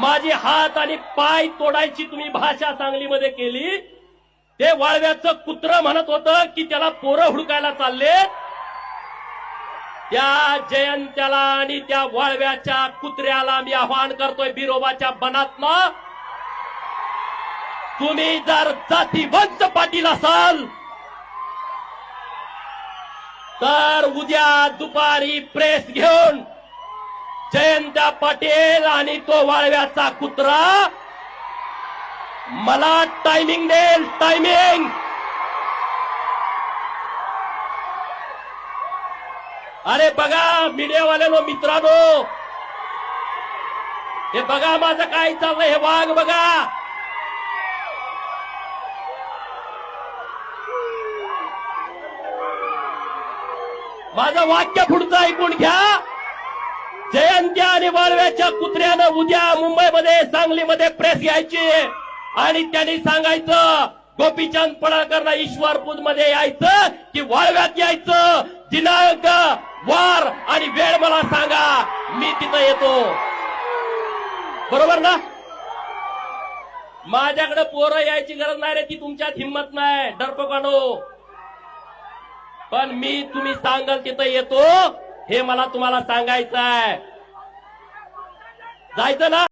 माझे हात आणि पाय तोडायची तुम्ही भाषा सांगलीमध्ये केली। ते वाळव्याचं कुत्र म्हणत होतं की त्याला पोरं हुडकायला चालले। त्या जयंत्याला आणि त्या वाळव्याच्या कुत्र्याला मी आवाहन करतोय बिरोबाच्या बनातनं, तुम्ही जर जातीवंत पाटील असाल तर उद्या दुपारी प्रेस घेऊन जयंत्या पाटील आणि तो वाळव्याचा कुत्रा मला टायमिंग देईल, टायमिंग। अरे बघा मीडियावाल्यांनो, मित्रांनो, हे बघा माझं काय चाललंय, हे वाघ बघा। माझं वाक्य पुढचं ऐकून घ्या। जयंत्या आणि वाळव्याच्या कुत्र्यानं उद्या मुंबईमध्ये, सांगलीमध्ये प्रेस घ्यायची आणि त्यांनी सांगायचं गोपीचंद पडळकरला ईश्वरपूर मध्ये यायचं की वाळव्यात यायचं, दिनांक, वार आणि वेळ मला सांगा, मी तिथं येतो। बरोबर ना? माझ्याकडे पोरं यायची गरज नाही रे, ती तुमच्यात हिंमत नाही डरपोकानो। पण मी तुम्ही सांगाल तिथं येतो, हे मला तुम्हाला सांगायचं आहे। जायचं ना?